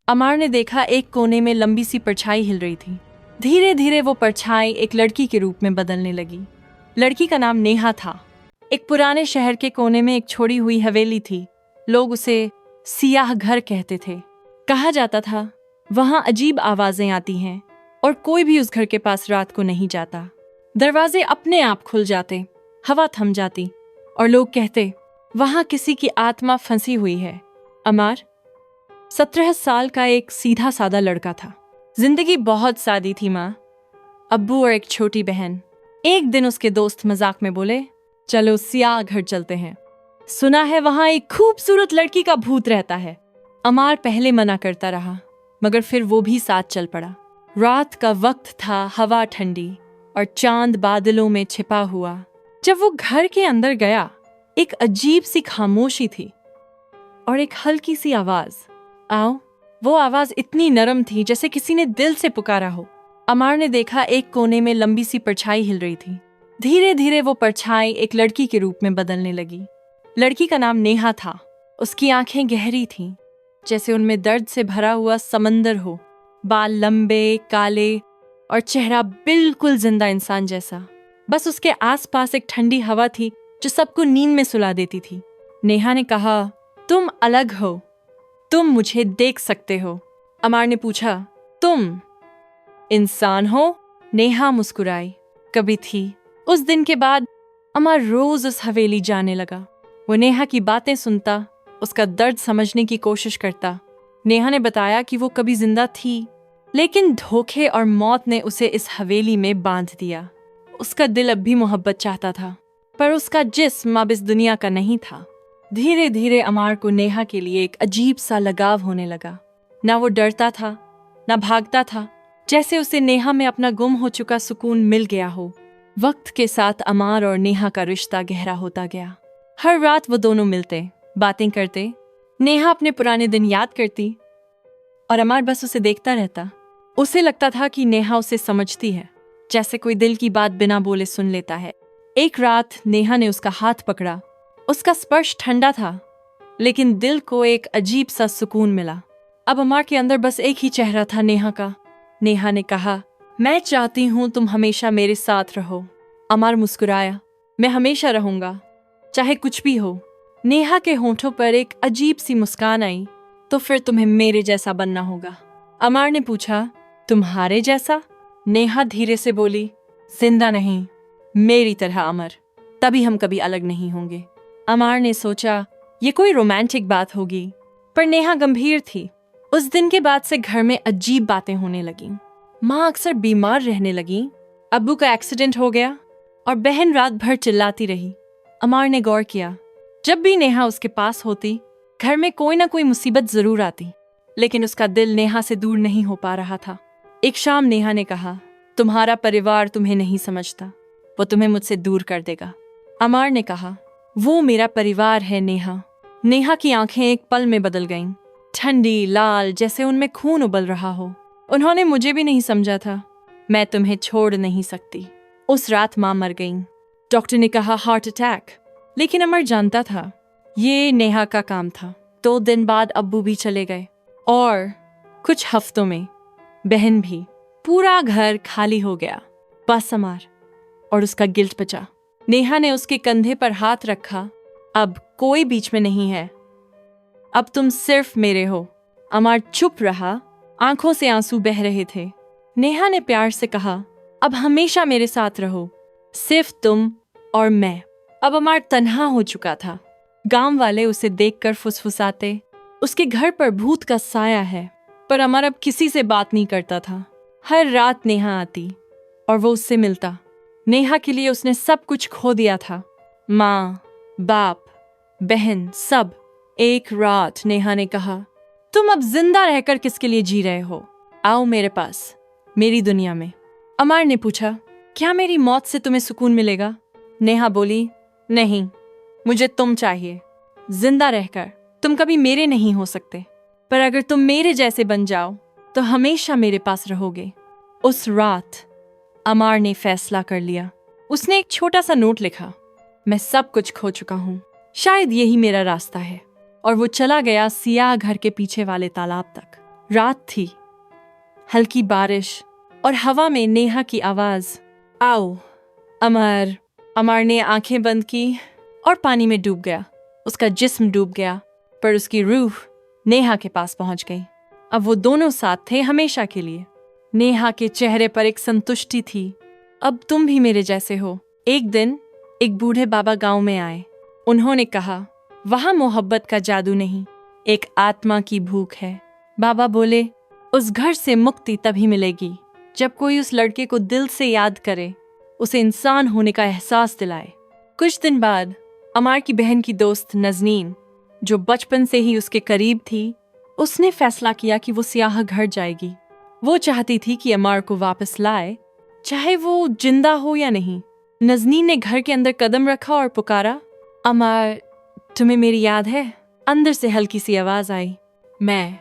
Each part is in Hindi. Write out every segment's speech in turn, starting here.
अमार ने देखा एक कोने में लंबी सी परछाई हिल रही थी। धीरे धीरे वो परछाई एक लड़की के रूप में बदलने लगी। लड़की का नाम नेहा था। एक पुराने शहर के कोने में एक छोड़ी हुई हवेली थी। लोग उसे सियाह घर कहते थे। कहा जाता था वहां अजीब आवाजें आती हैं और कोई भी उस घर के पास रात को नहीं जाता। दरवाजे अपने आप खुल जाते, हवा थम जाती और लोग कहते वहां किसी की आत्मा फंसी हुई है। अमार 17 साल का एक सीधा सादा लड़का था। जिंदगी बहुत सादी थी। माँ, अब्बू और एक छोटी बहन। एक दिन उसके दोस्त मजाक में बोले, चलो सियाह घर चलते हैं, सुना है वहां एक खूबसूरत लड़की का भूत रहता है। अमार पहले मना करता रहा, मगर फिर वो भी साथ चल पड़ा। रात का वक्त था, हवा ठंडी और चांद बादलों में छिपा हुआ। जब वो घर के अंदर गया, एक अजीब सी खामोशी थी और एक हल्की सी आवाज, आओ। वो आवाज इतनी नरम थी जैसे किसी ने दिल से पुकारा हो। अमार ने देखा एक कोने में लंबी सी परछाई हिल रही थी। धीरे धीरे वो परछाई एक लड़की के रूप में बदलने लगी। लड़की का नाम नेहा था। उसकी आंखें गहरी थीं, जैसे उनमें दर्द से भरा हुआ समंदर हो। बाल लंबे, काले और चेहरा बिल्कुल जिंदा इंसान जैसा। बस उसके आसपास एक ठंडी हवा थी जो सबको नींद में सुला देती थी। नेहा ने कहा, तुम अलग हो, तुम मुझे देख सकते हो। अमार ने पूछा, तुम इंसान हो? नेहा मुस्कुराई, कभी थी। उस दिन के बाद अमार रोज उस हवेली जाने लगा। वो नेहा की बातें सुनता, उसका दर्द समझने की कोशिश करता। नेहा ने बताया कि वो कभी जिंदा थी, लेकिन धोखे और मौत ने उसे इस हवेली में बांध दिया। उसका दिल अब भी मोहब्बत चाहता था, पर उसका जिस्म अब इस दुनिया का नहीं था। धीरे धीरे अमार को नेहा के लिए एक अजीब सा लगाव होने लगा। ना वो डरता था, ना भागता था, जैसे उसे नेहा में अपना गुम हो चुका सुकून मिल गया हो। वक्त के साथ अमार और नेहा का रिश्ता गहरा होता गया। हर रात वो दोनों मिलते, बातें करते। नेहा अपने पुराने दिन याद करती और अमार बस उसे देखता रहता। उसे लगता था कि नेहा उसे समझती है, जैसे कोई दिल की बात बिना बोले सुन लेता है। एक रात नेहा ने उसका हाथ पकड़ा। उसका स्पर्श ठंडा था, लेकिन दिल को एक अजीब सा सुकून मिला। अब अमार के अंदर बस एक ही चेहरा था, नेहा का। नेहा ने कहा, मैं चाहती हूं तुम हमेशा मेरे साथ रहो। अमार मुस्कुराया, मैं हमेशा रहूंगा, चाहे कुछ भी हो। नेहा के होंठों पर एक अजीब सी मुस्कान आई, तो फिर तुम्हें मेरे जैसा बनना होगा। अमार ने पूछा, तुम्हारे जैसा? नेहा धीरे से बोली, जिंदा नहीं, मेरी तरह अमर, तभी हम कभी अलग नहीं होंगे। अमार ने सोचा ये कोई रोमांटिक बात होगी, पर नेहा गंभीर थी। उस दिन के बाद से घर में अजीब बातें होने लगीं। माँ अक्सर बीमार रहने लगी, अब्बू का एक्सीडेंट हो गया और बहन रात भर चिल्लाती रही। अमार ने गौर किया, जब भी नेहा उसके पास होती, घर में कोई ना कोई मुसीबत जरूर आती, लेकिन उसका दिल नेहा से दूर नहीं हो पा रहा था। एक शाम नेहा ने कहा, तुम्हारा परिवार तुम्हें नहीं समझता, वो तुम्हें मुझसे दूर कर देगा। अमार ने कहा, वो मेरा परिवार है नेहा। नेहा की आंखें एक पल में बदल गईं, ठंडी लाल, जैसे उनमें खून उबल रहा हो। उन्होंने मुझे भी नहीं समझा था, मैं तुम्हें छोड़ नहीं सकती। उस रात माँ मर गईं। डॉक्टर ने कहा हार्ट अटैक, लेकिन अमर जानता था ये नेहा का काम था। 2 दिन बाद अब्बू भी चले गए और कुछ हफ्तों में बहन भी। पूरा घर खाली हो गया, बस अमर और उसका गिल्ट बचा। नेहा ने उसके कंधे पर हाथ रखा, अब कोई बीच में नहीं है, अब तुम सिर्फ मेरे हो। अमर चुप रहा, आंखों से आंसू बह रहे थे। नेहा ने प्यार से कहा, अब हमेशा मेरे साथ रहो, सिर्फ तुम और मैं। अब अमर तन्हा हो चुका था। गांव वाले उसे देखकर फुसफुसाते, उसके घर पर भूत का साया है। पर अमर अब किसी से बात नहीं करता था। हर रात नेहा आती और वो उससे मिलता। नेहा के लिए उसने सब कुछ खो दिया था, माँ, बाप, बहन, सब। एक रात नेहा ने कहा, तुम अब जिंदा रहकर किसके लिए जी रहे हो? आओ मेरे पास, मेरी दुनिया में। अमर ने पूछा, क्या मेरी मौत से तुम्हें सुकून मिलेगा? नेहा बोली, नहीं, मुझे तुम चाहिए। जिंदा रहकर तुम कभी मेरे नहीं हो सकते, पर अगर तुम मेरे जैसे बन जाओ तो हमेशा मेरे पास रहोगे। उस रात अमर ने फैसला कर लिया। उसने एक छोटा सा नोट लिखा, मैं सब कुछ खो चुका हूँ, शायद यही मेरा रास्ता है। और वो चला गया सियाह घर के पीछे वाले तालाब तक। रात थी, हल्की बारिश और हवा में नेहा की आवाज, आओ। अमर। अमर ने आंखें बंद की और पानी में डूब गया। उसका जिस्म डूब गया, पर उसकी रूह नेहा के पास पहुंच गई। अब वो दोनों साथ थे हमेशा के लिए। नेहा के चेहरे पर एक संतुष्टि थी। अब तुम भी मेरे जैसे हो। एक दिन एक बूढ़े बाबा गांव में आए। उन्होंने कहा, वहां मोहब्बत का जादू नहीं, एक आत्मा की भूख है। बाबा बोले, उस घर से मुक्ति तभी मिलेगी जब कोई उस लड़के को दिल से याद करे, उसे इंसान होने का एहसास दिलाए। कुछ दिन बाद अमार की बहन की दोस्त नजनीन, जो बचपन से ही उसके करीब थी, उसने फैसला किया कि वो सियाह घर जाएगी। वो चाहती थी कि अमार को वापस लाए, चाहे वो जिंदा हो या नहीं। नजनीन ने घर के अंदर कदम रखा और पुकारा, अमार, तुम्हें मेरी याद है? अंदर से हल्की सी आवाज आई, मैं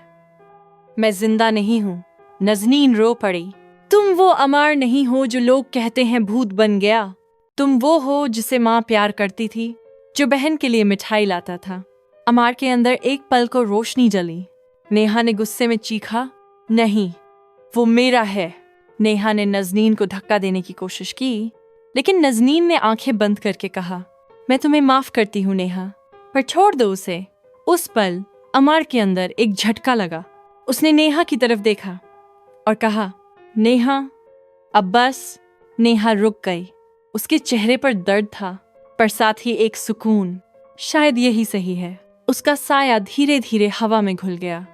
जिंदा नहीं हूं। नजनीन रो पड़ी। तुम वो अमार नहीं हो जो लोग कहते हैं भूत बन गया। तुम वो हो जिसे माँ प्यार करती थी, जो बहन के लिए मिठाई लाता था। अमार के अंदर एक पल को रोशनी जली। नेहा ने गुस्से में चीखा, नहीं, वो मेरा है। नेहा ने नजनीन को धक्का देने की कोशिश की, लेकिन नजनीन ने आंखें बंद करके कहा, मैं तुम्हें माफ करती हूँ नेहा, पर छोड़ दो उसे। उस पल अमार के अंदर एक झटका लगा। उसने नेहा की तरफ देखा और कहा, नेहा, अब बस। नेहा रुक गई। उसके चेहरे पर दर्द था, पर साथ ही एक सुकून। शायद यही सही है। उसका साया धीरे धीरे हवा में घुल गया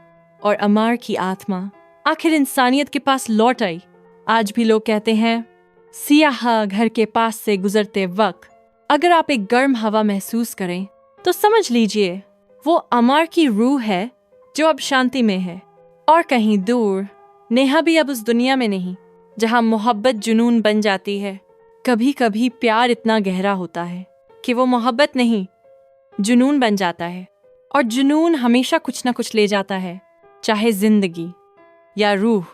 और अमार की आत्मा आखिर इंसानियत के पास लौट आई। आज भी लोग कहते हैं, सियाह घर के पास से गुजरते वक्त अगर आप एक गर्म हवा महसूस करें तो समझ लीजिए वो अमार की रूह है जो अब शांति में है। और कहीं दूर नेहा भी अब उस दुनिया में नहीं जहां मोहब्बत जुनून बन जाती है। कभी कभी प्यार इतना गहरा होता है कि वो मोहब्बत नहीं, जुनून बन जाता है। और जुनून हमेशा कुछ ना कुछ ले जाता है, चाहे जिंदगी या रूह।